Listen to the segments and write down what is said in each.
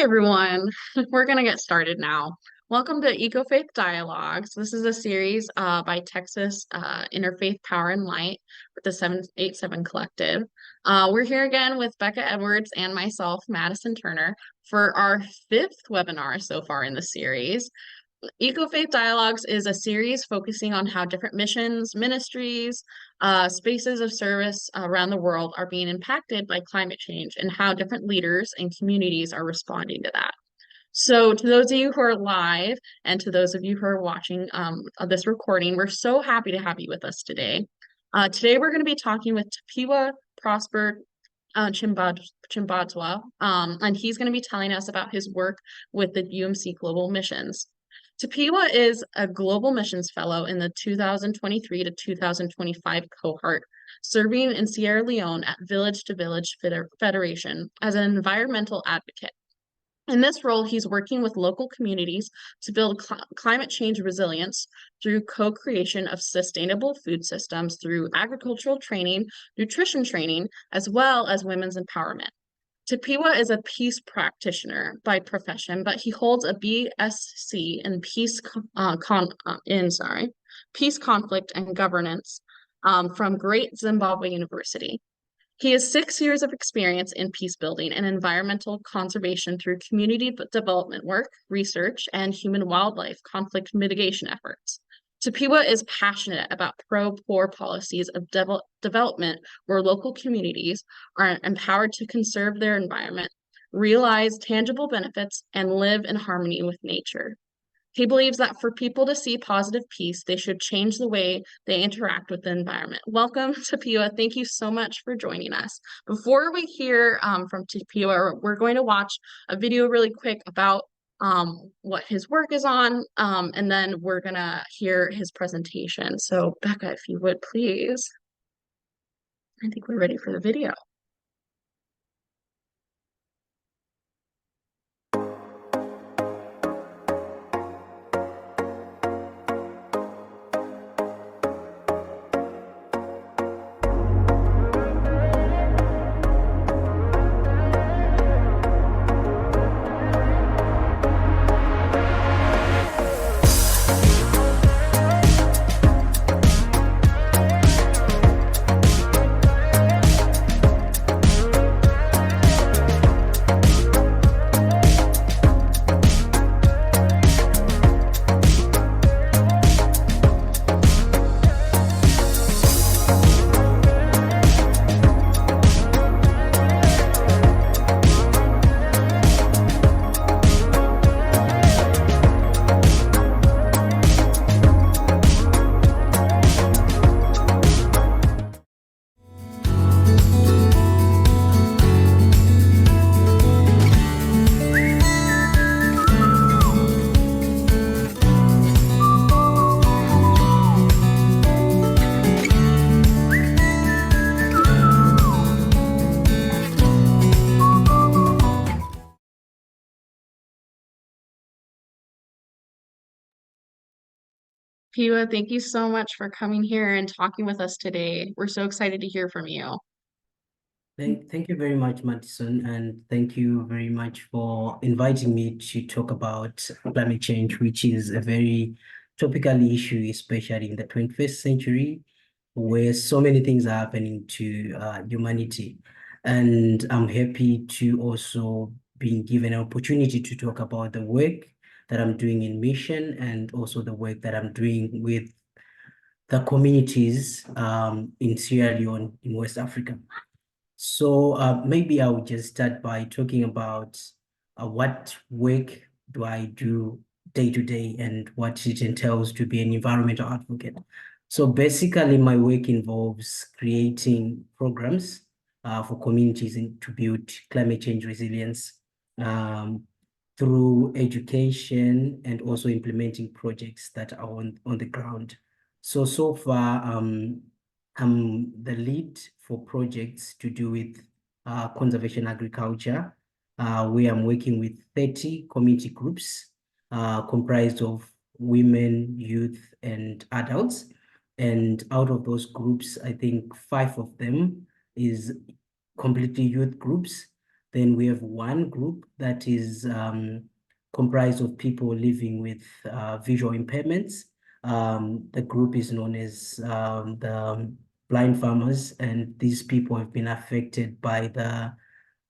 Hi, everyone. We're going to get started now. Welcome to EcoFaith Dialogues. This is a series by Texas Interfaith Power and Light with the 787 Collective. We're here again with Becca Edwards and myself, Madison Turner, for our fifth webinar so far in the series. EcoFaith Dialogues is a series focusing on how different missions, ministries, spaces of service around the world are being impacted by climate change and how different leaders and communities are responding to that. So to those of you who are live and to those of you who are watching this recording, we're so happy to have you with us today. Today we're going to be talking with Tapiwa Prosper Chimbadzwa, and he's going to be telling us about his work with the UMC Global Missions. Tapiwa is a Global Missions Fellow in the 2023 to 2025 cohort, serving in Sierra Leone at Village to Village Federation as an environmental advocate. In this role, he's working with local communities to build climate change resilience through co-creation of sustainable food systems through agricultural training, nutrition training, as well as women's empowerment. Tapiwa is a peace practitioner by profession, but he holds a BSc in peace conflict and governance from Great Zimbabwe University. He has 6 years of experience in peace building and environmental conservation through community development work, research, and human-wildlife conflict mitigation efforts. Tapiwa is passionate about pro-poor policies of development where local communities are empowered to conserve their environment, realize tangible benefits, and live in harmony with nature. He believes that for people to see positive peace, they should change the way they interact with the environment. Welcome, Tapiwa. Thank you so much for joining us. Before we hear from Tapiwa, we're going to watch a video really quick about what his work is on, and then we're gonna hear his presentation. So Becca, if you would please. I think we're ready for the video. Tapiwa, thank you so much for coming here and talking with us today. We're so excited to hear from you. Thank you very much, Madison, and thank you very much for inviting me to talk about climate change, which is a very topical issue, especially in the 21st century, where so many things are happening to humanity. And I'm happy to also be given an opportunity to talk about the work that I'm doing in mission and also the work that I'm doing with the communities in Sierra Leone in West Africa. So maybe I would just start by talking about what work do I do day to day and what it entails to be an environmental advocate. So basically my work involves creating programs for communities to build climate change resilience through education and also implementing projects that are on the ground. So far, I'm the lead for projects to do with conservation agriculture, where I'm working with 30 community groups comprised of women, youth, and adults. And out of those groups, I think 5 of them is completely youth groups. Then we have one group that is comprised of people living with visual impairments. The group is known as the blind farmers, and these people have been affected by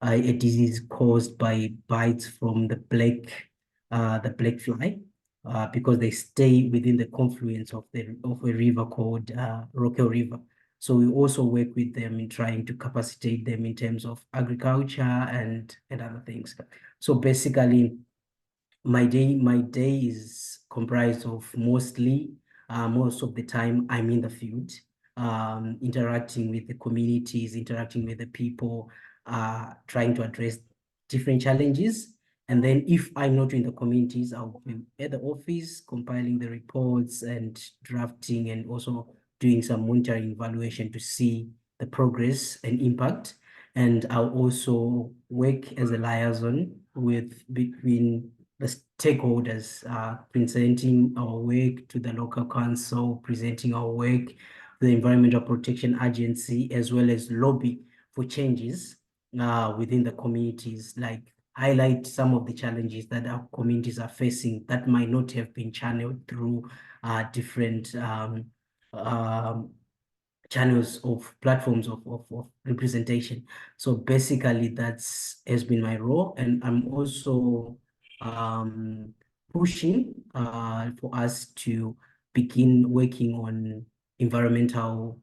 a disease caused by bites from the black fly, because they stay within the confluence of a river called Rocky River. So we also work with them in trying to capacitate them in terms of agriculture and other things. So basically, my day is comprised of most of the time I'm in the field, interacting with the communities, interacting with the people, trying to address different challenges. And then if I'm not in the communities, I'll be at the office compiling the reports and drafting, and also doing some monitoring evaluation to see the progress and impact. And I'll also work as a liaison between the stakeholders, presenting our work to the local council, presenting our work to the Environmental Protection Agency, as well as lobby for changes within the communities, like highlight some of the challenges that our communities are facing that might not have been channeled through different channels of platforms of representation. So basically, has been my role, and I'm also pushing for us to begin working on environmental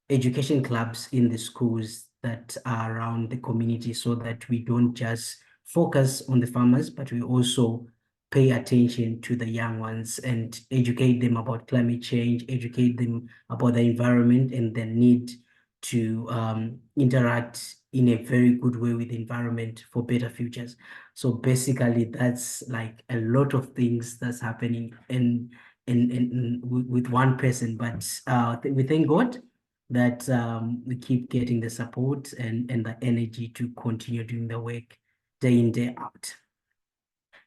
education clubs in the schools that are around the community, so that we don't just focus on the farmers, but we also pay attention to the young ones and educate them about climate change, educate them about the environment and the need to interact in a very good way with the environment for better futures. So basically, that's like a lot of things that's happening with one person, but we thank God that we keep getting the support and the energy to continue doing the work day in, day out.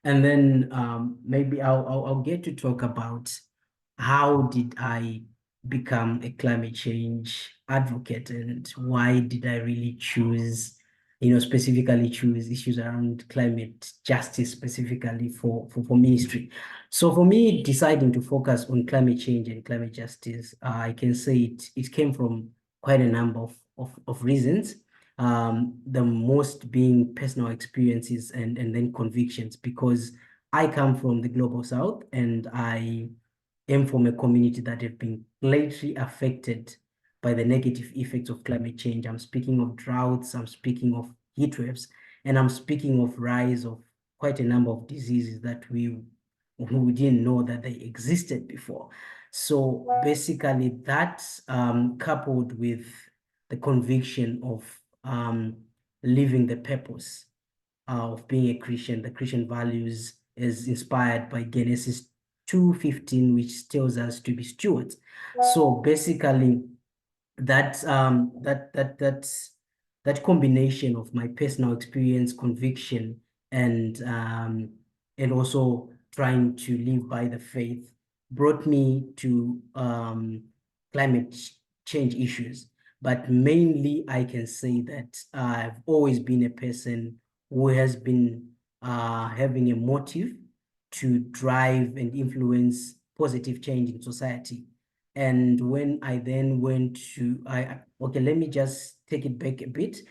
And then maybe I'll get to talk about how did I become a climate change advocate, and why did I really choose, specifically choose issues around climate justice specifically for ministry. So for me, deciding to focus on climate change and climate justice, I can say it came from quite a number of reasons. The most being personal experiences and then convictions, because I come from the Global South and I am from a community that have been greatly affected by the negative effects of climate change. I'm speaking of droughts, I'm speaking of heat waves, and I'm speaking of rise of quite a number of diseases that we didn't know that they existed before. So basically, that coupled with the conviction of living the purpose of being a Christian, the Christian values, is inspired by Genesis 2:15, which tells us to be stewards. So basically, that combination of my personal experience, conviction, and also trying to live by the faith brought me to climate change issues. But mainly, I can say that I've always been a person who has been having a motive to drive and influence positive change in society. And when I then went to, okay, let me just take it back a bit.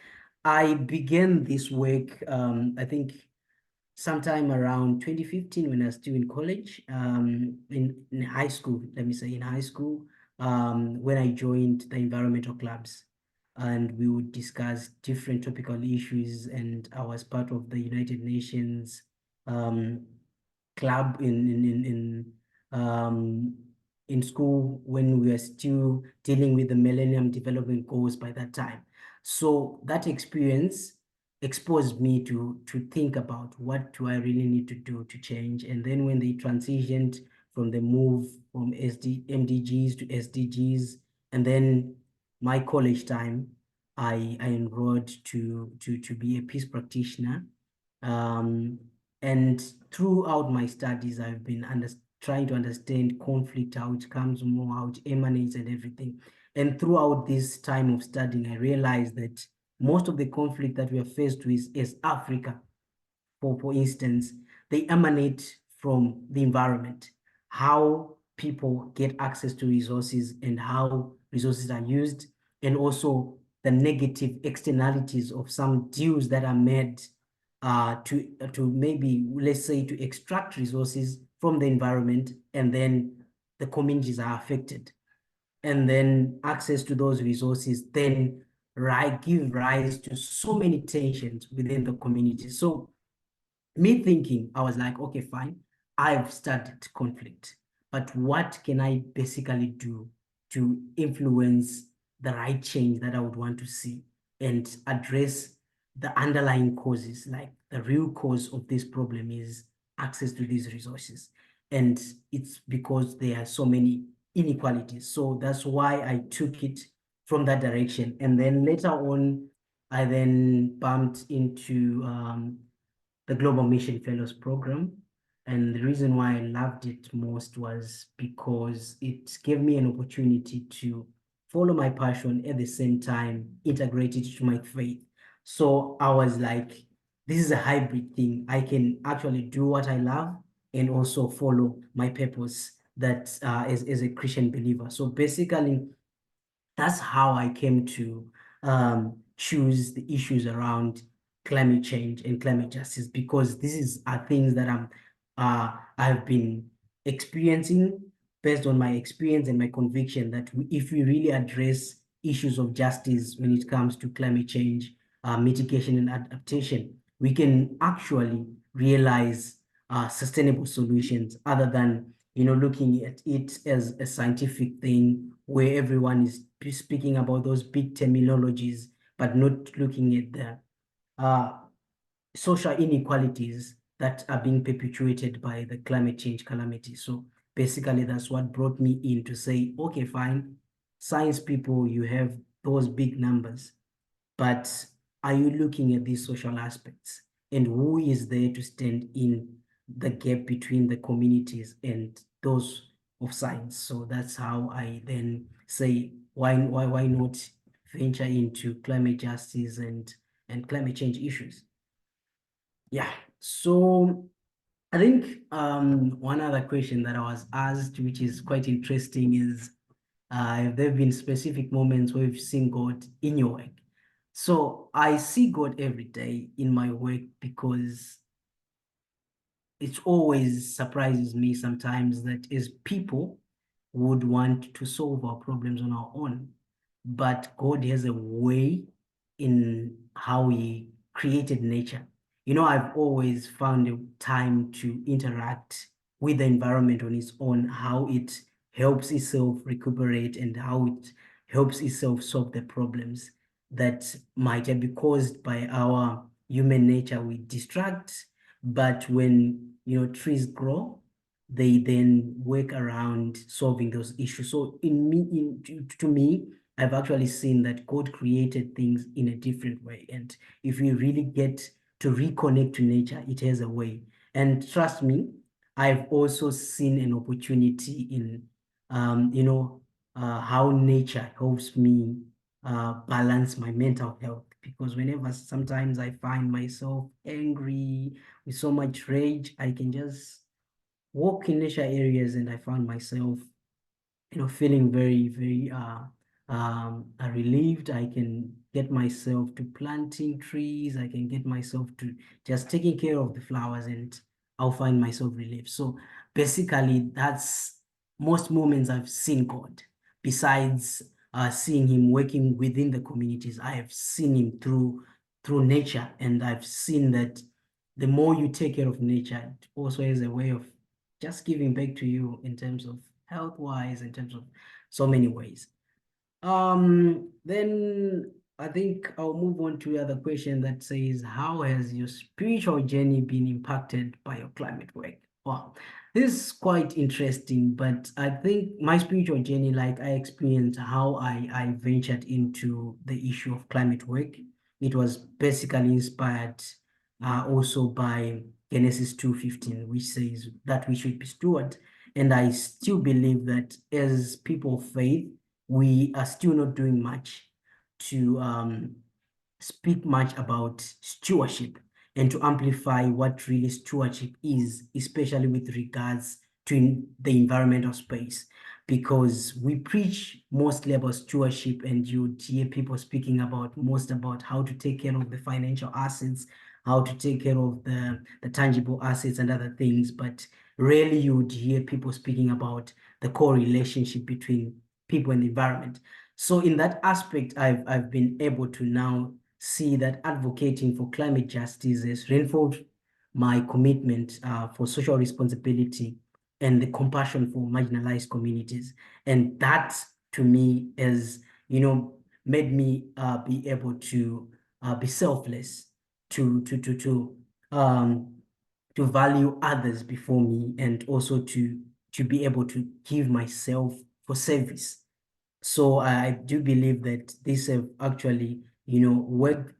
I began this work, I think sometime around 2015 when I was still in college, in high school, let me say in high school, when I joined the environmental clubs, and we would discuss different topical issues. And I was part of the United Nations club in school when we were still dealing with the Millennium Development Goals by that time. So that experience exposed me to think about what do I really need to do to change. And then when they transitioned from the move from MDGs to SDGs, and then my college time, I enrolled to be a peace practitioner. And throughout my studies, I've been trying to understand conflict, how it comes more, how it emanates and everything. And throughout this time of studying, I realized that most of the conflict that we are faced with as Africa, for instance, they emanate from the environment, how people get access to resources and how resources are used, and also the negative externalities of some deals that are made to maybe, let's say, to extract resources from the environment, and then the communities are affected. And then access to those resources then give rise to so many tensions within the community. So me thinking, I was like, okay, fine, I've started conflict, but what can I basically do to influence the right change that I would want to see and address the underlying causes? Like, the real cause of this problem is access to these resources. And it's because there are so many inequalities. So that's why I took it from that direction. And then later on, I then bumped into the Global Mission Fellows program. And the reason why I loved it most was because it gave me an opportunity to follow my passion, at the same time integrate it to my faith. So I was like, this is a hybrid thing. I can actually do what I love and also follow my purpose, that as a Christian believer. So basically, that's how I came to choose the issues around climate change and climate justice, because these are things that I've been experiencing, based on my experience and my conviction that if we really address issues of justice when it comes to climate change, mitigation and adaptation, we can actually realize sustainable solutions, other than looking at it as a scientific thing where everyone is speaking about those big terminologies, but not looking at the social inequalities that are being perpetuated by the climate change calamity. So basically, that's what brought me in to say, okay, fine, science people, you have those big numbers, but are you looking at these social aspects? And who is there to stand in the gap between the communities and those of science? So that's how I then say, why not venture into climate justice and climate change issues? Yeah. So I think one other question that I was asked, which is quite interesting, is have there been specific moments where you've seen God in your work? So I see God every day in my work, because it always surprises me sometimes that as people would want to solve our problems on our own, but God has a way in how He created nature. I've always found a time to interact with the environment on its own, how it helps itself recuperate and how it helps itself solve the problems that might be caused by our human nature. We distract, but when trees grow, they then work around solving those issues. So to me, I've actually seen that God created things in a different way. And if we really get to reconnect to nature, it has a way. And trust me, I've also seen an opportunity in, how nature helps me balance my mental health. Because whenever sometimes I find myself angry with so much rage, I can just walk in nature areas and I found myself feeling very, very relieved. I can get myself to planting trees. I can get myself to just taking care of the flowers, and I'll find myself relieved. So basically, that's most moments I've seen God. Besides seeing Him working within the communities, I have seen Him through nature, and I've seen that the more you take care of nature, it also has a way of just giving back to you in terms of health-wise, in terms of so many ways. Then I think I'll move on to the other question that says, how has your spiritual journey been impacted by your climate work? Wow, this is quite interesting, but I think my spiritual journey, like I experienced how I ventured into the issue of climate work. It was basically inspired also by Genesis 2:15, which says that we should be steward. And I still believe that as people of faith, we are still not doing much to speak much about stewardship and to amplify what really stewardship is, especially with regards to the environmental space. Because we preach mostly about stewardship, and you hear people speaking about how to take care of the financial assets, how to take care of the tangible assets and other things, but rarely you would hear people speaking about the core relationship between people and the environment. So in that aspect, I've been able to now see that advocating for climate justice has reinforced my commitment for social responsibility and the compassion for marginalized communities. And that, to me, has, made me be able to be selfless, to um, to value others before me, and also to be able to give myself for service. So I do believe that these have actually, worked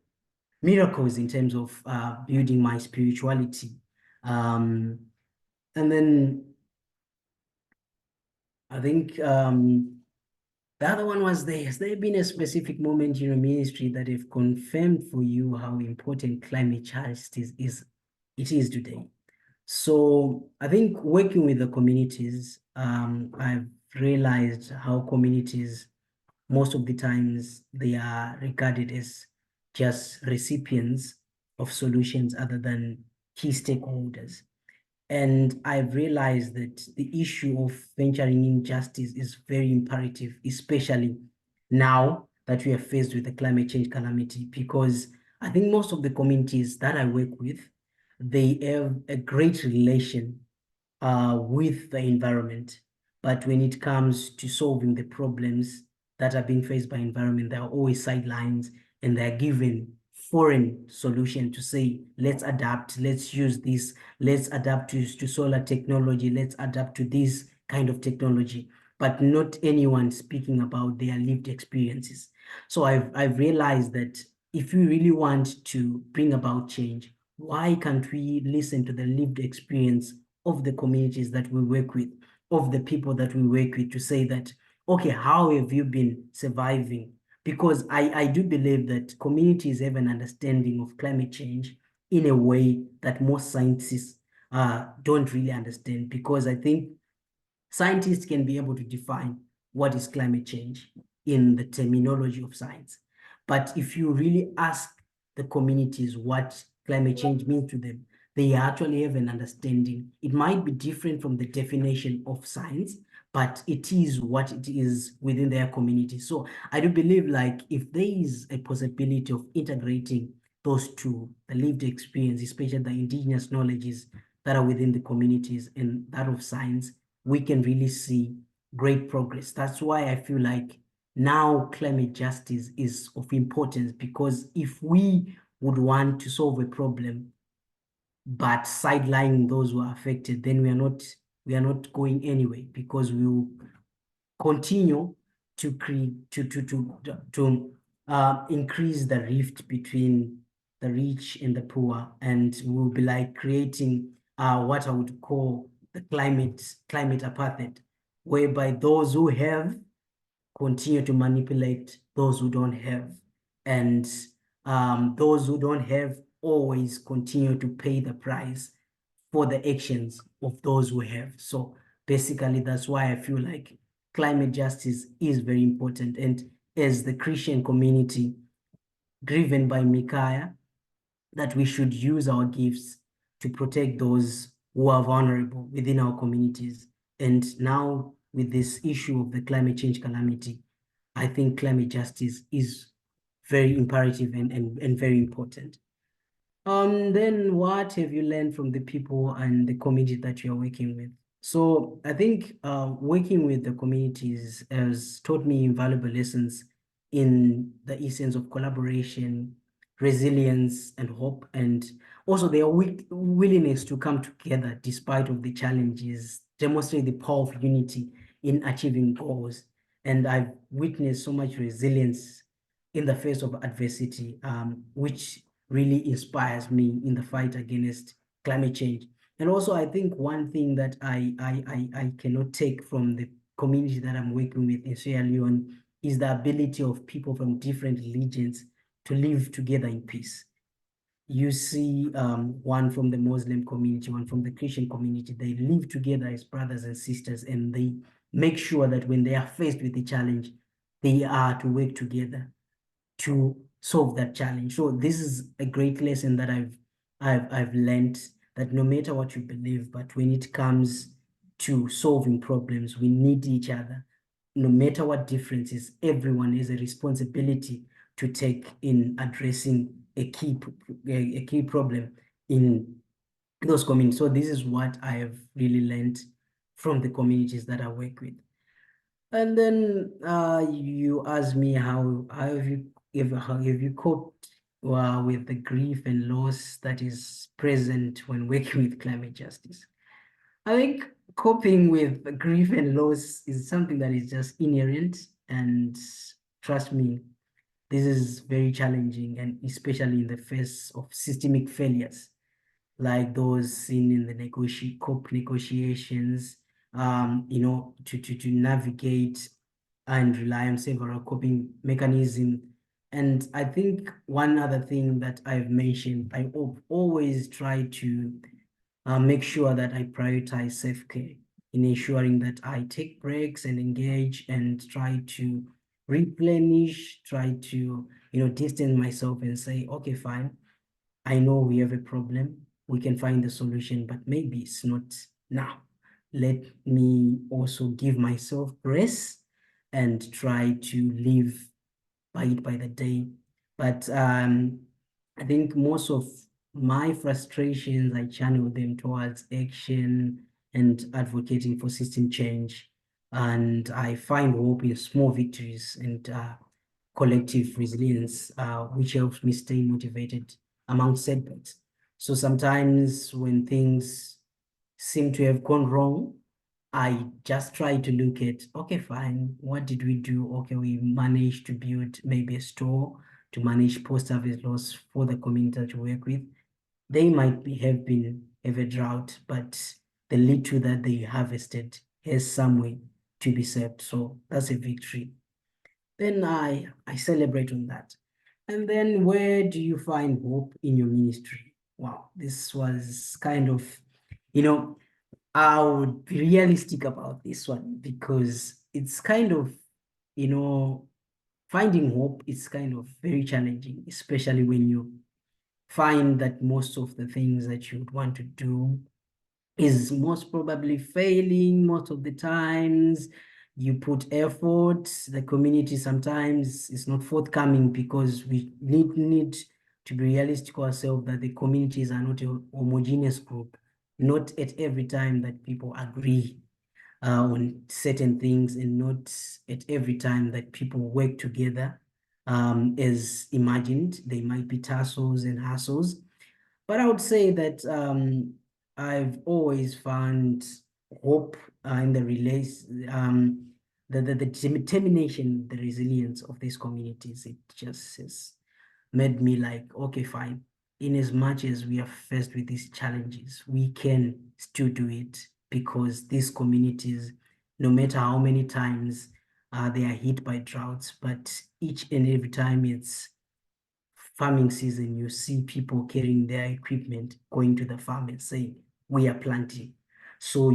miracles in terms of building my spirituality. And then I think the other one was has there been a specific moment in your ministry that have confirmed for you how important climate justice it is today? So I think working with the communities, I've realized how communities, most of the times, they are regarded as just recipients of solutions other than key stakeholders. And I've realized that the issue of venturing in justice is very imperative, especially now that we are faced with the climate change calamity, because I think most of the communities that I work with, they have a great relation with the environment. But when it comes to solving the problems that are being faced by environment, there are always sidelines, and they're given foreign solution to say, let's adapt, let's use this, let's adapt to solar technology, let's adapt to this kind of technology, but not anyone speaking about their lived experiences. So I've realized that if we really want to bring about change, why can't we listen to the lived experience of the communities that we work with, of the people that we work with, to say that, okay, how have you been surviving? Because I do believe that communities have an understanding of climate change in a way that most scientists don't really understand, because I think scientists can be able to define what is climate change in the terminology of science. But if you really ask the communities what climate change means to them, they actually have an understanding. It might be different from the definition of science, but it is what it is within their community. So I do believe, like, if there is a possibility of integrating those two, the lived experience, especially the indigenous knowledges that are within the communities, and that of science, we can really see great progress. That's why I feel like now climate justice is of importance, because if we would want to solve a problem but sidelining those who are affected, then we are not going anywhere, because we will continue to create to increase the rift between the rich and the poor, and we'll be like creating what I would call the climate apartheid, whereby those who have continue to manipulate those who don't have, and those who don't have always continue to pay the price for the actions of those who have. So basically, that's why I feel like climate justice is very important. And as the Christian community, driven by Micaiah, that we should use our gifts to protect those who are vulnerable within our communities. And now, with this issue of the climate change calamity, I think climate justice is very imperative and very important. Then what have you learned from the people and the community that you're working with? So I think working with the communities has taught me invaluable lessons in the essence of collaboration, resilience, and hope, and also their willingness to come together despite of the challenges, demonstrate the power of unity in achieving goals. And I've witnessed so much resilience in the face of adversity, which really inspires me in the fight against climate change. And also, I think one thing that I cannot take from the community that I'm working with in Sierra Leone is the ability of people from different religions to live together in peace. You see one from the Muslim community, one from the Christian community, they live together as brothers and sisters, and they make sure that when they are faced with a challenge, they are to work together to solve that challenge. So this is a great lesson that I've learned, that no matter what you believe, but when it comes to solving problems, we need each other. No matter what differences, everyone has a responsibility to take in addressing a key problem in those communities. So this is what I have really learned from the communities that I work with. And then you asked me how have you coped with the grief and loss that is present when working with climate justice? I think coping with grief and loss is something that is just inherent, and trust me, this is very challenging, and especially in the face of systemic failures like those seen in the COP negotiations, to navigate and rely on several coping mechanisms. And I think one other thing that I've mentioned, I always try to make sure that I prioritize self-care in ensuring that I take breaks and engage and try to replenish, try to, distance myself and say, okay, fine, I know we have a problem. We can find the solution, but maybe it's not now. Let me also give myself grace and try to live by it by the day. But I think most of my frustrations, I channel them towards action and advocating for system change. And I find hope in small victories and collective resilience, which helps me stay motivated among setbacks. So sometimes when things seem to have gone wrong, I just try to look at, okay, fine, what did we do? Okay, we managed to build maybe a store to manage post-harvest loss for the community that we work with. They might have a drought, but the little that they harvested has some way to be served. So that's a victory. Then I celebrate on that. And then where do you find hope in your ministry? Wow, this was kind of, I would be realistic about this one because it's kind of, finding hope is kind of very challenging, especially when you find that most of the things that you would want to do is most probably failing most of the times. You put effort, the community sometimes is not forthcoming because we need to be realistic ourselves that the communities are not a homogeneous group. Not at every time that people agree on certain things, and not at every time that people work together as imagined. There might be tussles and hassles. But I would say that I've always found hope in the the determination, the resilience of these communities. It just has made me like, okay, fine. In as much as we are faced with these challenges, we can still do it because these communities, no matter how many times they are hit by droughts, but each and every time it's farming season, you see people carrying their equipment, going to the farm and saying, we are planting. So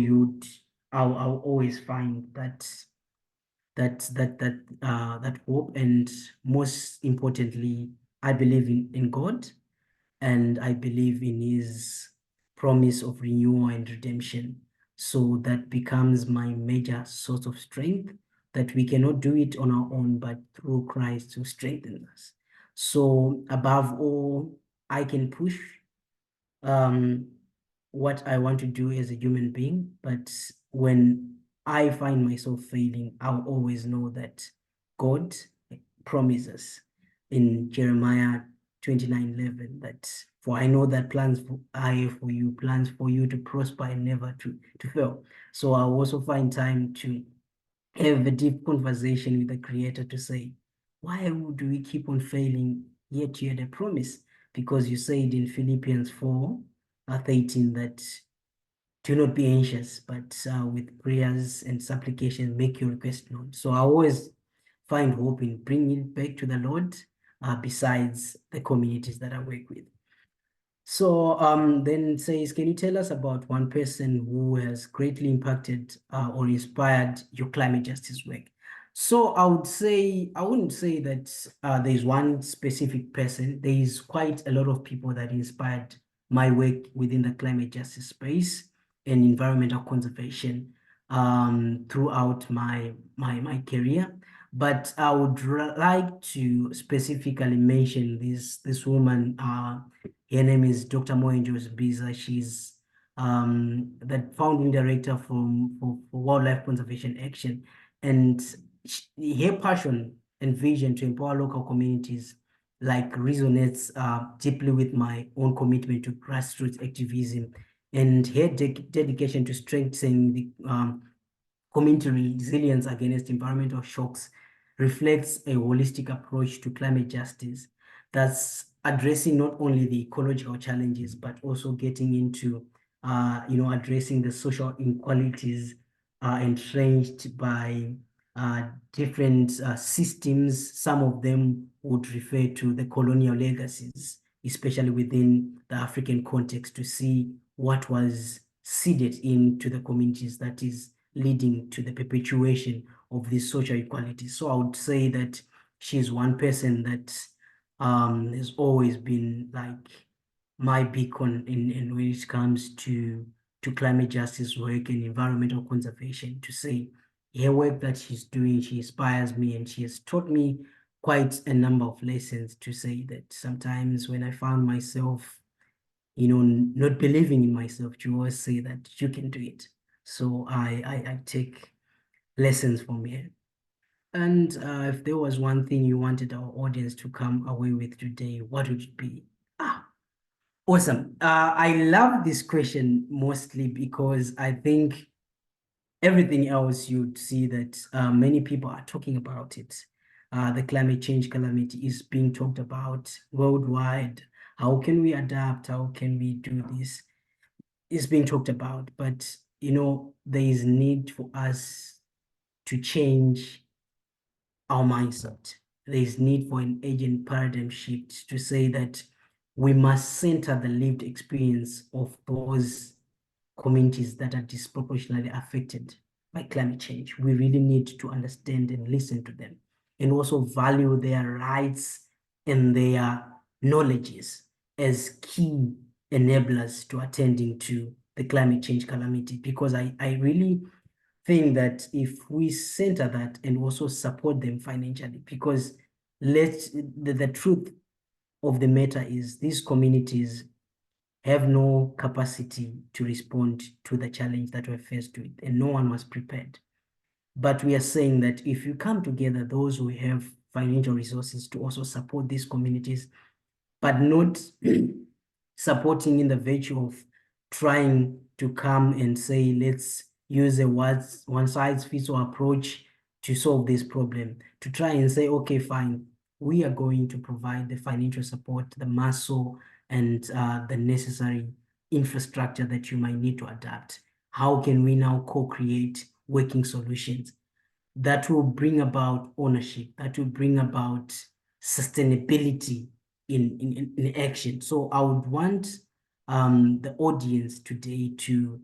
I'll always find that hope. And most importantly, I believe in God, and I believe in his promise of renewal and redemption. So that becomes my major source of strength, that we cannot do it on our own, but through Christ who strengthens us. So above all, I can push what I want to do as a human being, but when I find myself failing, I'll always know that God promises in Jeremiah 29:11 that, for I know that plans I have for you, plans for you to prosper and never to fail. So I'll also find time to have a deep conversation with the Creator to say, why do we keep on failing, yet you had a promise? Because you said in Philippians 4:13 that do not be anxious, but with prayers and supplications, make your request known. So I always find hope in bringing it back to the Lord, besides the communities that I work with. So then says, can you tell us about one person who has greatly impacted or inspired your climate justice work? So I wouldn't say that there's one specific person. There is quite a lot of people that inspired my work within the climate justice space and environmental conservation throughout my career. But I would like to specifically mention this woman. Her name is Dr. Moenjos Biza. She's the founding director for Wildlife Conservation Action. And her passion and vision to empower local communities like resonates deeply with my own commitment to grassroots activism and her dedication to strengthening the community resilience against environmental shocks reflects a holistic approach to climate justice that's addressing not only the ecological challenges, but also getting into, addressing the social inequalities entrenched by different systems. Some of them would refer to the colonial legacies, especially within the African context, to see what was seeded into the communities that is leading to the perpetuation of these social equalities. So I would say that she's one person that has always been like my beacon in when it comes to climate justice work and environmental conservation, to say her work that she's doing, she inspires me, and she has taught me quite a number of lessons, to say that sometimes when I found myself, not believing in myself, she always say that you can do it. So I take lessons from here. And if there was one thing you wanted our audience to come away with today, what would it be? Awesome. I love this question mostly because I think everything else you'd see that many people are talking about it. The climate change calamity is being talked about worldwide. How can we adapt? How can we do this? It's being talked about, but there is need for us to change our mindset. There is need for an urgent paradigm shift to say that we must center the lived experience of those communities that are disproportionately affected by climate change. We really need to understand and listen to them, and also value their rights and their knowledges as key enablers to attending to the climate change calamity. Because I really think that if we center that and also support them financially, because the truth of the matter is these communities have no capacity to respond to the challenge that we're faced with, and no one was prepared. But we are saying that if you come together, those who have financial resources to also support these communities, but not supporting in the virtue of trying to come and say, let's use a one-size-fits-all approach to solve this problem, to try and say, okay, fine, we are going to provide the financial support, the muscle, and the necessary infrastructure that you might need to adapt. How can we now co-create working solutions that will bring about ownership, that will bring about sustainability in action? So I would want the audience today to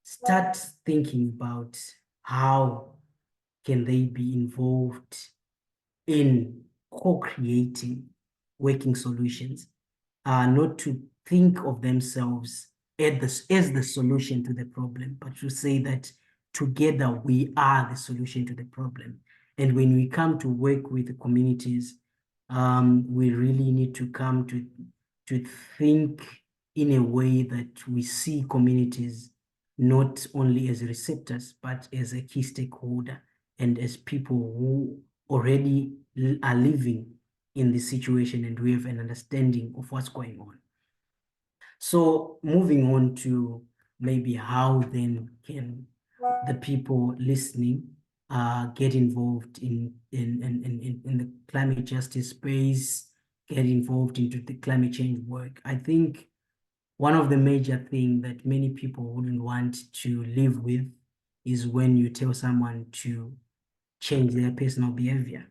start thinking about how can they be involved in co-creating working solutions, not to think of themselves as the solution to the problem, but to say that together we are the solution to the problem. And when we come to work with the communities, we really need to come to think in a way that we see communities not only as receptors, but as a key stakeholder and as people who already are living in this situation and we have an understanding of what's going on. So moving on to maybe how then can the people listening get involved in the climate justice space, get involved into the climate change work. I think one of the major things that many people wouldn't want to live with is when you tell someone to change their personal behavior.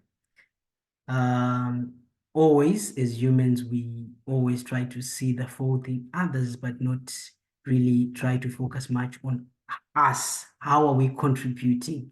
Um, Always, as humans, we always try to see the fault in others, but not really try to focus much on us. How are we contributing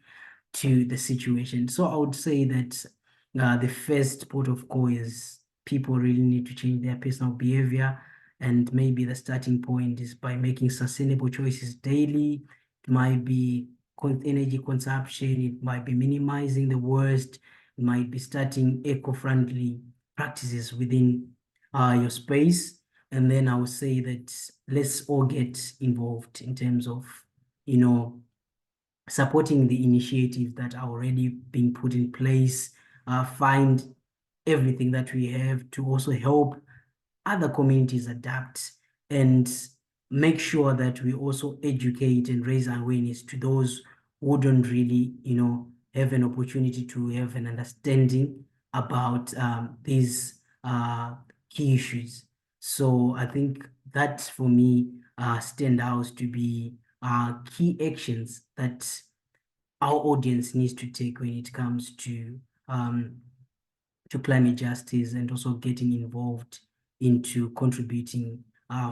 to the situation? So I would say that the first port of call is people really need to change their personal behavior. And maybe the starting point is by making sustainable choices daily. It might be energy consumption, it might be minimizing the worst, it might be starting eco-friendly practices within your space. And then I would say that let's all get involved in terms of, you know, supporting the initiatives that are already being put in place, find everything that we have to also help other communities adapt and make sure that we also educate and raise awareness to those who don't really, have an opportunity to have an understanding about these key issues. So I think that for me stand out to be key actions that our audience needs to take when it comes um, to climate justice and also getting involved into contributing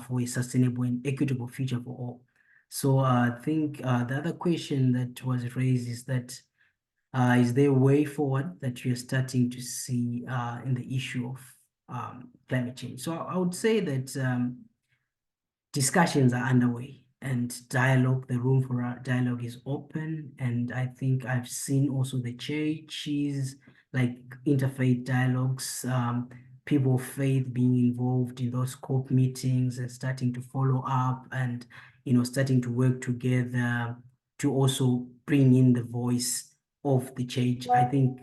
for a sustainable and equitable future for all. So I think the other question that was raised is that is there a way forward that you're starting to see in the issue of climate change? So I would say that discussions are underway and dialogue, the room for dialogue is open. And I think I've seen also the churches, like interfaith dialogues, people of faith being involved in those COP meetings and starting to follow up and, starting to work together to also bring in the voice of the church. I think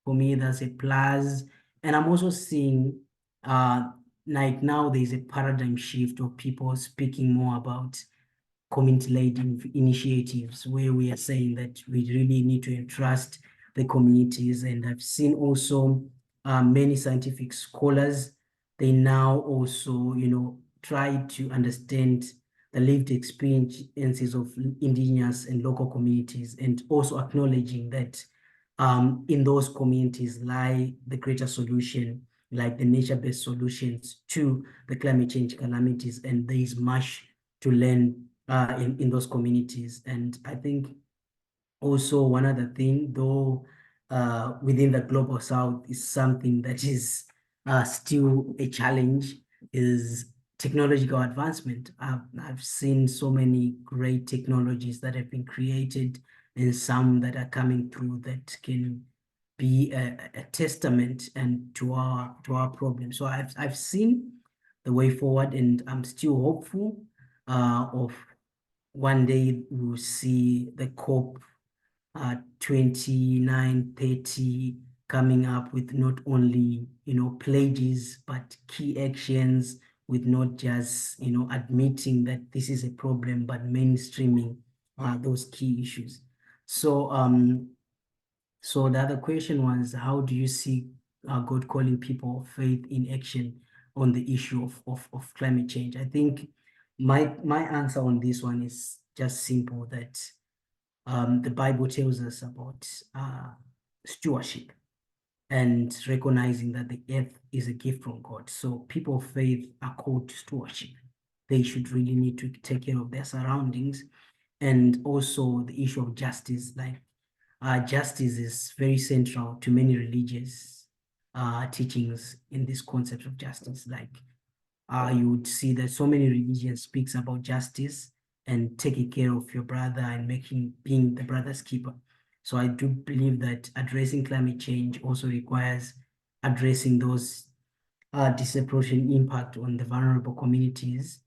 for me, that's a plus. And I'm also seeing uh, like now there's a paradigm shift of people speaking more about community-led initiatives where we are saying that we really need to entrust the communities. And I've seen also many scientific scholars, they now also, try to understand the lived experiences of indigenous and local communities, and also acknowledging that in those communities lie the greater solution, like the nature-based solutions to the climate change calamities. And there is much to learn in those communities. And I think also one other thing, though, within the global south is something that is still a challenge, is technological advancement. I've seen so many great technologies that have been created and some that are coming through that can be a testament and to our problem. So I've seen the way forward, and I'm still hopeful of one day we'll see the COP 29, 30 coming up with not only, pledges, but key actions, with not just, admitting that this is a problem, but mainstreaming those key issues. So the other question was, how do you see God calling people of faith in action on the issue of climate change? I think my answer on this one is just simple, that the Bible tells us about stewardship and recognizing that the earth is a gift from God. So people of faith are called to stewardship. They should really need to take care of their surroundings. And also the issue of justice, like justice is very central to many religious teachings in this concept of justice. Like you would see that so many religions speaks about justice and taking care of your brother and being the brother's keeper. So I do believe that addressing climate change also requires addressing those disproportionate impact on the vulnerable communities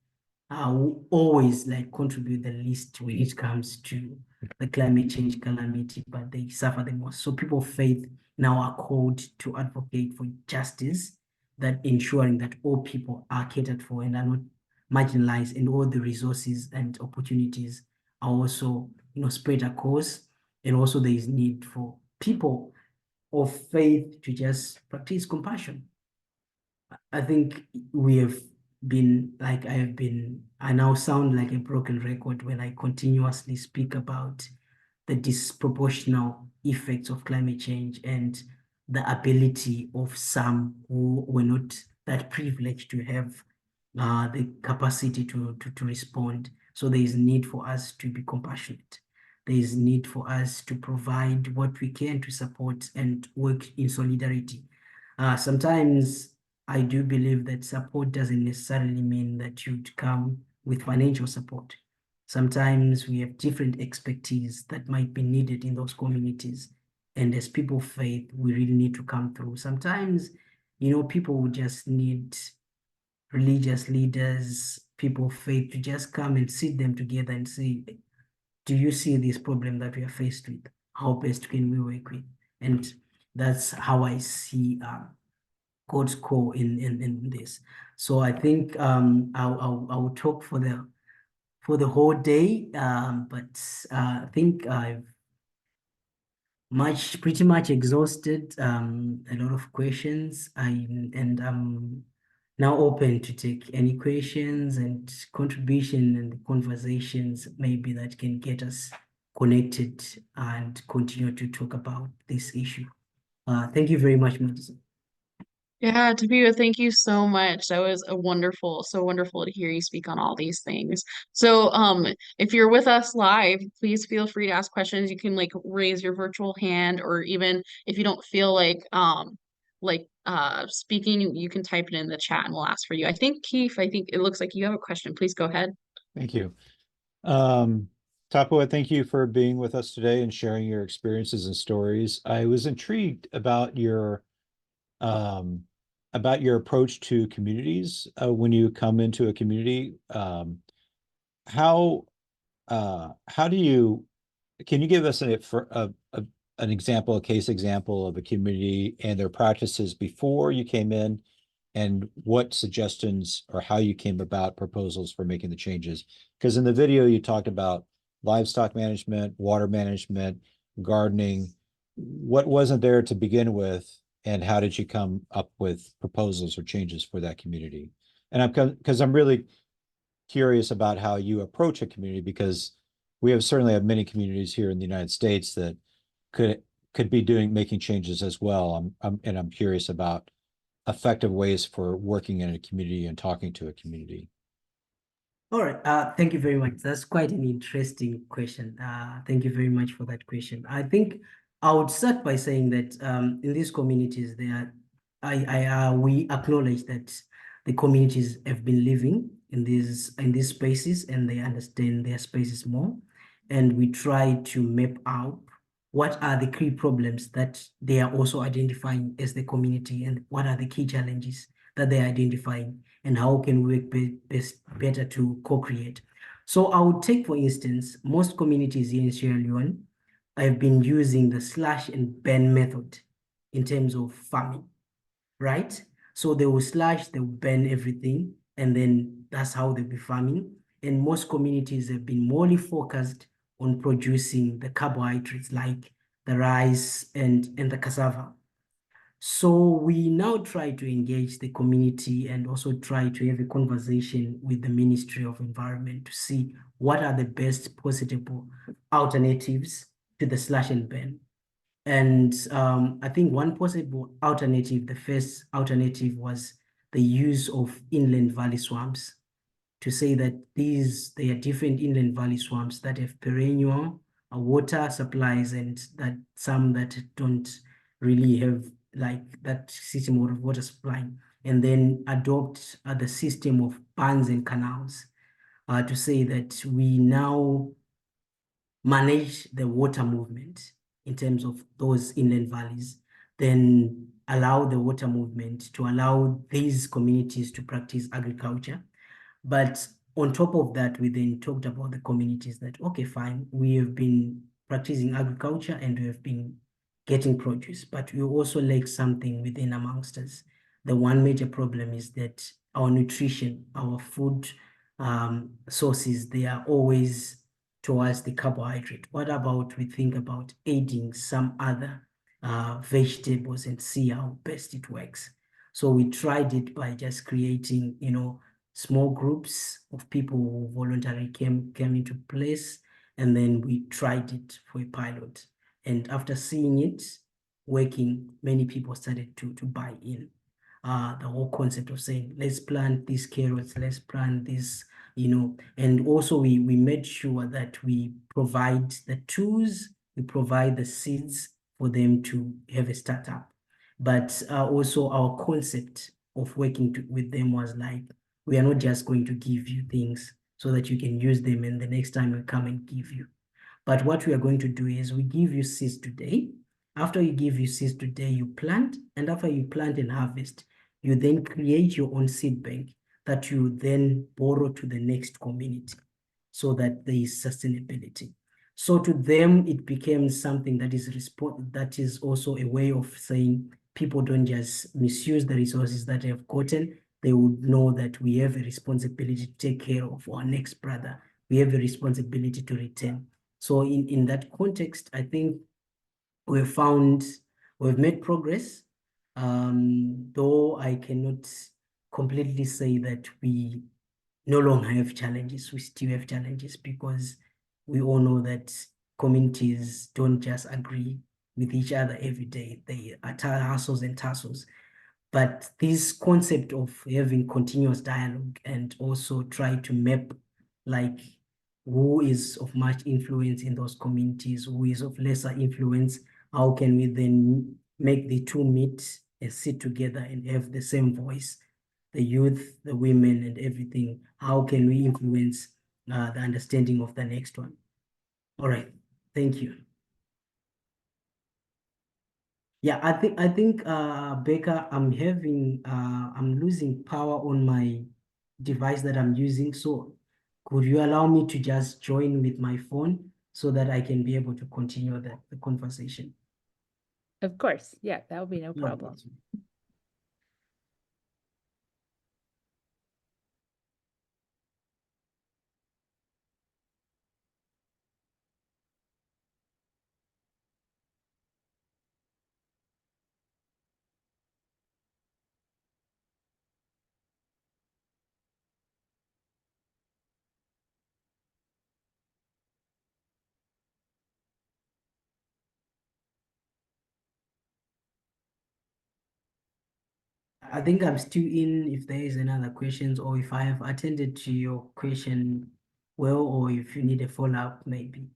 who always like contribute the least when it comes to the climate change calamity, but they suffer the most. So people of faith now are called to advocate for justice, that ensuring that all people are catered for and are not marginalized, and all the resources and opportunities are also, spread across. And also there is need for people of faith to just practice compassion. I think we have I now sound like a broken record when I continuously speak about the disproportional effects of climate change. And the ability of some who were not that privileged to have the capacity to respond. So there is need for us to be compassionate. There is need for us to provide what we can to support and work in solidarity. Sometimes I do believe that support doesn't necessarily mean that you'd come with financial support. Sometimes we have different expertise that might be needed in those communities. And as people of faith, we really need to come through. Sometimes, people will just need religious leaders, people of faith to just come and sit them together and say, do you see this problem that we are faced with? How best can we work with? And that's how I see God's call in this. So I think I'll talk for the whole day, but I think I've pretty much exhausted a lot of questions. I'm now open to take any questions and contribution and conversations maybe that can get us connected and continue to talk about this issue. Thank you very much, Madison. Yeah, Tapiwa, thank you so much. That was so wonderful to hear you speak on all these things. So, if you're with us live, please feel free to ask questions. You can like raise your virtual hand, or even if you don't feel speaking, you can type it in the chat and we'll ask for you. I think Keith, I think it looks like you have a question. Please go ahead. Thank you. Tapiwa, thank you for being with us today and sharing your experiences and stories. I was intrigued about your approach to communities when you come into a community. How do you, can you give us an example, a case example of a community and their practices before you came in, and what suggestions or how you came about proposals for making the changes? Because in the video you talked about livestock management, water management, gardening. What wasn't there to begin with, and how did you come up with proposals or changes for that community? And because I'm really curious about how you approach a community, because we certainly have many communities here in the United States that could be making changes as well. I'm curious about effective ways for working in a community and talking to a community. All right. Thank you very much. That's quite an interesting question. Thank you very much for that question. I think I would start by saying that in these communities, we acknowledge that the communities have been living in these spaces and they understand their spaces more. And we try to map out what are the key problems that they are also identifying as the community, and what are the key challenges that they're identifying, and how can we work better to co-create. So I would take, for instance, most communities here in Sierra Leone have been using the slash and burn method in terms of farming, right? So they will slash, they will burn everything, and then that's how they'll be farming. And most communities have been morely focused on producing the carbohydrates like the rice and the cassava. So we now try to engage the community and also try to have a conversation with the Ministry of Environment to see what are the best possible alternatives to the slash and burn. And I think one possible alternative, the first alternative, was the use of inland valley swamps, to say that there are different inland valley swamps that have perennial water supplies, and that some that don't really have like that system of water supply, and then adopt the system of ponds and canals, to say that we now manage the water movement in terms of those inland valleys, then allow the water movement to allow these communities to practice agriculture. But on top of that, we then talked about the communities that, okay, fine, we have been practicing agriculture and we have been getting produce, but we also lack something within amongst us. The one major problem is that our nutrition, our food sources, they are always towards the carbohydrate. What about we think about adding some other vegetables and see how best it works? So we tried it by just creating, small groups of people who voluntarily came into place, and then we tried it for a pilot. And after seeing it, working, many people started to buy in. The whole concept of saying, let's plant these carrots, let's plant this, and also we made sure that we provide the tools, we provide the seeds for them to have a startup. But also our concept of working with them was like, we are not just going to give you things so that you can use them and the next time we come and give you. But what we are going to do is we give you seeds today. After you give you seeds today, you plant, and after you plant and harvest, you then create your own seed bank that you then borrow to the next community so that there is sustainability. So to them, it became something that is also a way of saying people don't just misuse the resources that they have gotten. They would know that we have a responsibility to take care of our next brother. We have a responsibility to return. So in that context, I think we've made progress. Though I cannot completely say that we no longer have challenges, we still have challenges because we all know that communities don't just agree with each other every day. They are hassles and tussles. But this concept of having continuous dialogue and also try to map like who is of much influence in those communities, who is of lesser influence, how can we then make the two meet and sit together and have the same voice, the youth, the women and everything, how can we influence the understanding of the next one? All right, thank you. Yeah, I think Becca, I'm losing power on my device that I'm using. So could you allow me to just join with my phone so that I can be able to continue the conversation? Of course. Yeah, that would be no problem. I think I'm still in if there is another questions or if I have attended to your question well, or if you need a follow-up maybe.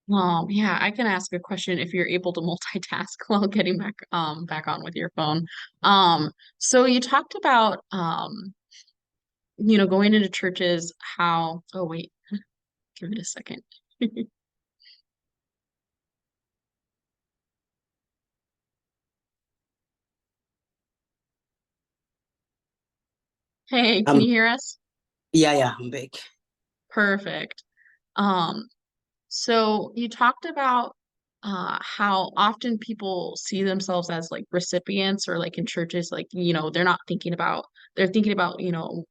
Yeah, I can ask a question if you're able to multitask while getting back on with your phone. So you talked about going into churches, how oh wait, give it a second. Hey, can you hear us? Yeah, I'm back. Perfect. Um, so you talked about how often people see themselves as like recipients or like in churches, like, they're thinking about,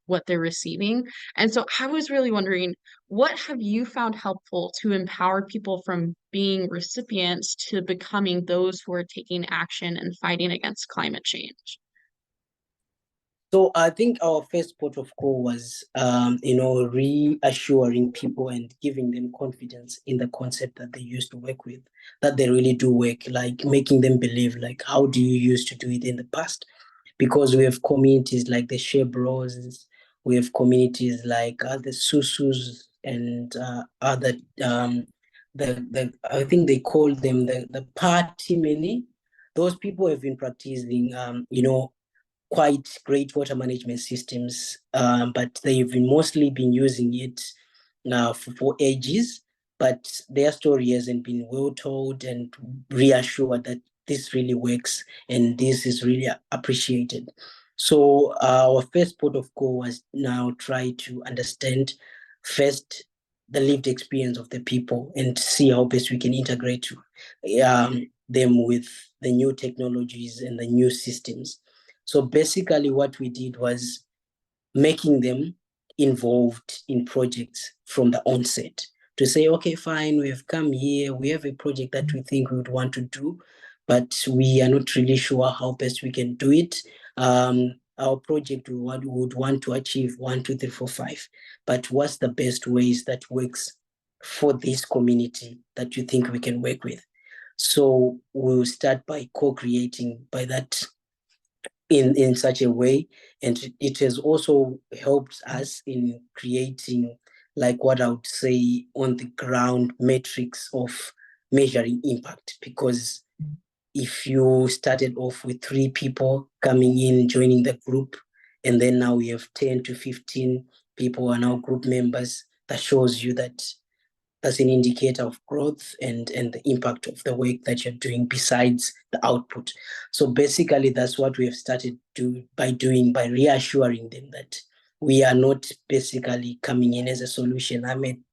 what they're receiving. And so I was really wondering, what have you found helpful to empower people from being recipients to becoming those who are taking action and fighting against climate change? So I think our first port of call was, reassuring people and giving them confidence in the concept that they used to work with, that they really do work, like making them believe, like, how do you used to do it in the past? Because we have communities like the Shebros, we have communities like the Susus and other, I think they call them the party many. Those people have been practicing, quite great water management systems, but they've mostly been using it for ages. But their story hasn't been well told and reassured that this really works and this is really appreciated. So our first port of call was now try to understand first the lived experience of the people and see how best we can integrate them with the new technologies and the new systems. So basically what we did was making them involved in projects from the onset to say, okay, fine, we have come here, we have a project that we think we would want to do, but we are not really sure how best we can do it. Our project we would want to achieve 1, 2, 3, 4, 5, but what's the best ways that works for this community that you think we can work with? So we'll start by co-creating by that in such a way. And it has also helped us in creating, like what I would say, on the ground metrics of measuring impact. Because if you started off with 3 people coming in, joining the group, and then now we have 10 to 15 people are now group members, that shows you that that's an indicator of growth and the impact of the work that you're doing besides the output. So basically, that's what we have started by reassuring them that we are not basically coming in as a solution. I mean,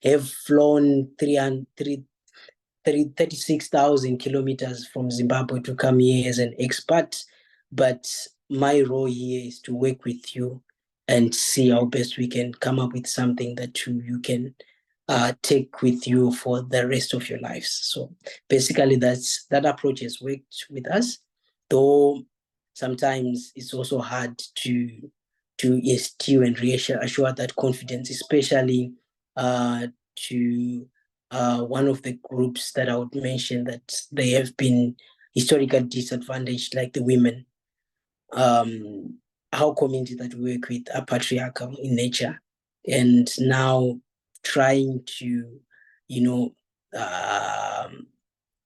have flown 36,000 kilometers from Zimbabwe to come here as an expert, but my role here is to work with you and see how best we can come up with something that you can take with you for the rest of your lives. So basically, that approach has worked with us, though sometimes it's also hard to instill and reassure that confidence, especially to one of the groups that I would mention that they have been historically disadvantaged, like the women. Our community that we work with are patriarchal in nature, and now trying to,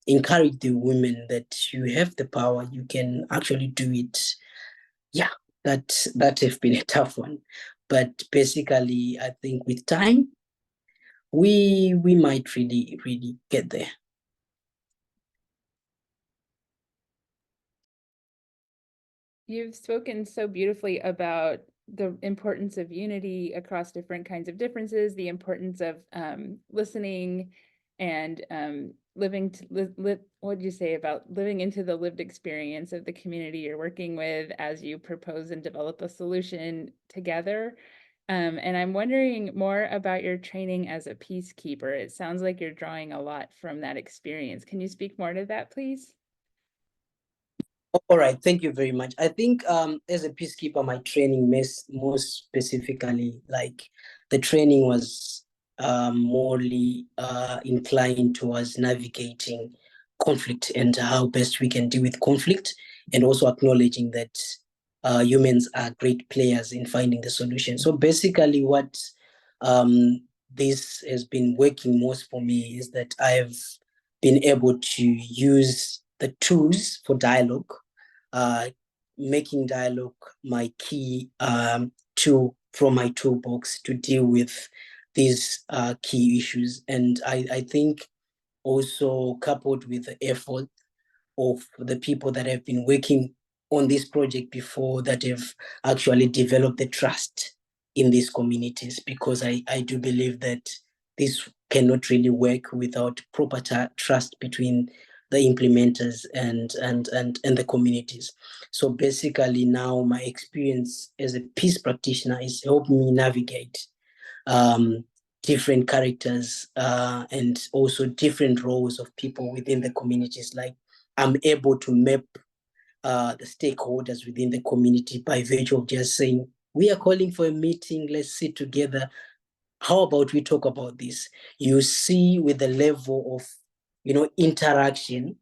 encourage the women that you have the power, you can actually do it. Yeah, that have been a tough one. But basically, I think with time, we might really get there. You've spoken so beautifully about the importance of unity across different kinds of differences, the importance of listening and living to what did you say about living into the lived experience of the community you're working with as you propose and develop a solution together. And I'm wondering more about your training as a peacekeeper. It sounds like you're drawing a lot from that experience. Can you speak more to that, please? All right, thank you very much. I think as a peacekeeper, my training most specifically, like the training was morely inclined towards navigating conflict and how best we can deal with conflict, and also acknowledging that humans are great players in finding the solution. So basically what this has been working most for me is that I've been able to use the tools for dialogue, making dialogue my key tool from my toolbox to deal with these key issues. And I think also coupled with the effort of the people that have been working on this project before, that have actually developed the trust in these communities, because I do believe that this cannot really work without proper trust between the implementers and the communities. So basically now my experience as a peace practitioner is helping me navigate different characters and also different roles of people within the communities. Like I'm able to map the stakeholders within the community by virtue of just saying, we are calling for a meeting, let's sit together. How about we talk about this? You see with the level of, interaction,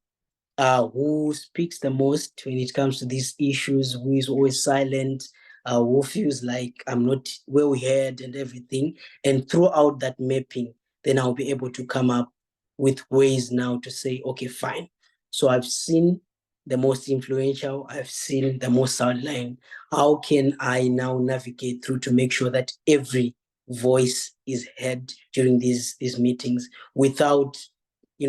who speaks the most when it comes to these issues, who is always silent, who feels like I'm not well heard and everything. And throughout that mapping, then I'll be able to come up with ways now to say, okay, fine. So I've seen the most influential, I've seen the most outlying. How can I now navigate through to make sure that every voice is heard during these meetings without,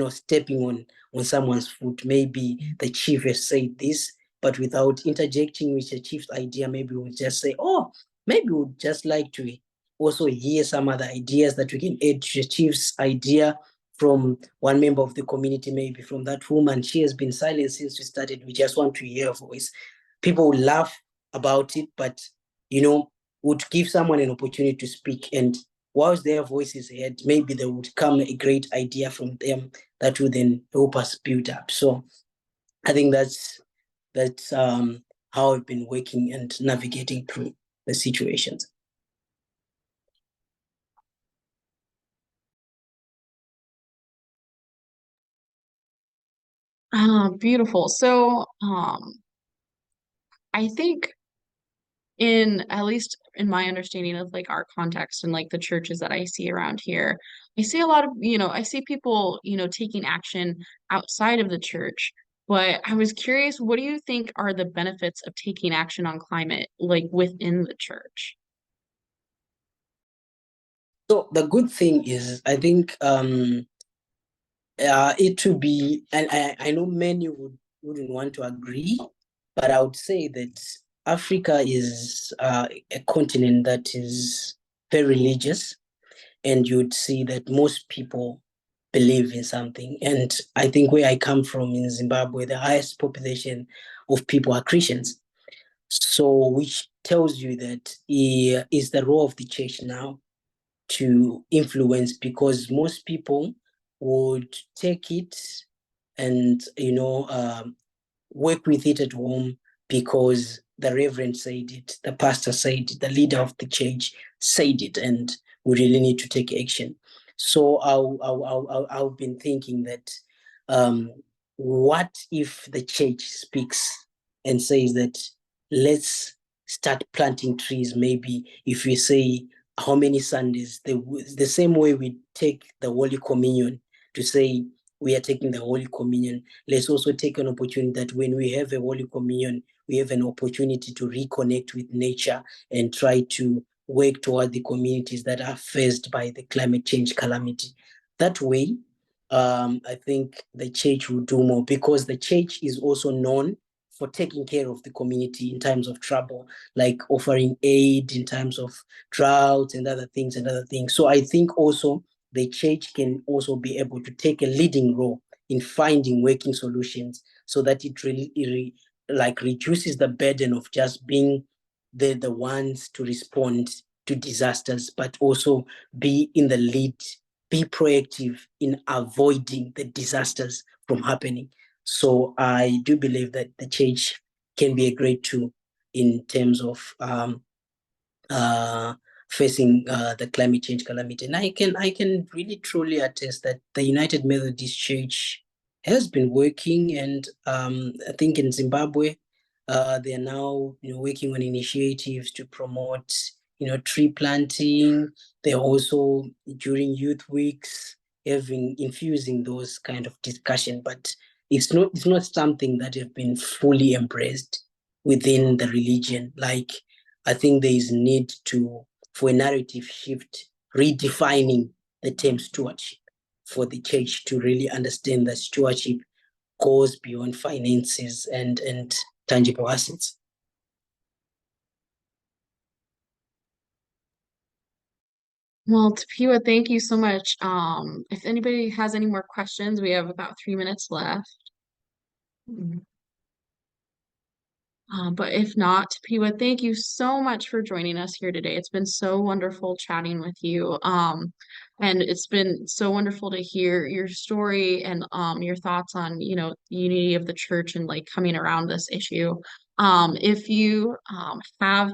stepping on someone's foot? Maybe the chief has said this, but without interjecting with the chief's idea, maybe we'll just say, oh, maybe we'd just like to also hear some other ideas that we can add to the chief's idea from one member of the community, maybe from that woman. She has been silent since we started. We just want to hear her voice. People will laugh about it, but, would give someone an opportunity to speak. And whilst their voice is heard, maybe there would come a great idea from them that would then help us build up. So I think that's how I've been working and navigating through the situations. Beautiful. So, I think at least in my understanding of like our context and like the churches that I see around here, I see a lot of, I see people, taking action outside of the church. But I was curious, what do you think are the benefits of taking action on climate, like within the church? So the good thing is, I think it would be, and I know many wouldn't want to agree, but I would say that Africa is a continent that is very religious, and you'd see that most people believe in something. And I think where I come from in Zimbabwe, the highest population of people are Christians. So, which tells you that is the role of the church now to influence, because most people would take it and work with it at home because the reverend said it, the pastor said it, the leader of the church said it, and we really need to take action. So I've been thinking that what if the church speaks and says that let's start planting trees? Maybe if we say how many Sundays, the same way we take the Holy Communion to say we are taking the Holy Communion, let's also take an opportunity that when we have a Holy Communion, we have an opportunity to reconnect with nature and try to work toward the communities that are faced by the climate change calamity. That way, I think the church will do more, because the church is also known for taking care of the community in times of trouble, like offering aid in times of droughts and other things. So I think also the church can also be able to take a leading role in finding working solutions, so that it really reduces the burden of just being the ones to respond to disasters, but also be in the lead, be proactive in avoiding the disasters from happening. So I do believe that the church can be a great tool in terms of facing the climate change calamity. And I can really truly attest that the United Methodist Church has been working, and I think in Zimbabwe, they are now working on initiatives to promote tree planting. They're also during youth weeks infusing those kind of discussion, but it's not something that have been fully embraced within the religion. Like, I think there is need for a narrative shift, redefining the term stewardship, for the church to really understand that stewardship goes beyond finances and tangible assets. Well, Tapiwa, thank you so much. If anybody has any more questions, we have about 3 minutes left. But if not, Tapiwa, thank you so much for joining us here today. It's been so wonderful chatting with you. And it's been so wonderful to hear your story and your thoughts on, the unity of the church and like coming around this issue. If you have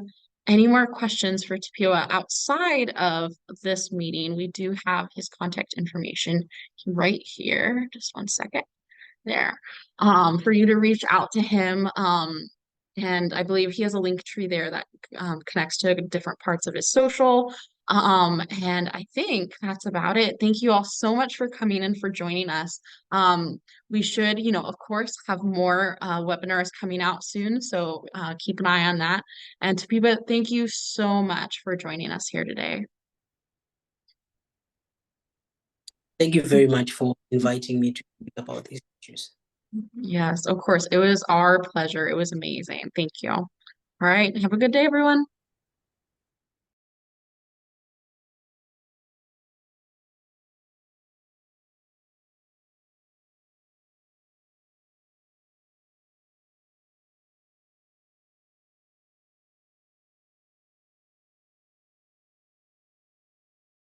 any more questions for Tapiwa outside of this meeting, we do have his contact information right here. Just one second there, for you to reach out to him. And I believe he has a link tree there that connects to different parts of his social. And I think that's about it. Thank you all so much for coming and for joining us. We should, of course, have more webinars coming out soon. So keep an eye on that. And Tapiwa, thank you so much for joining us here today. Thank you very much for inviting me to speak about these issues. Yes, of course. It was our pleasure. It was amazing. Thank you. All right. Have a good day, everyone.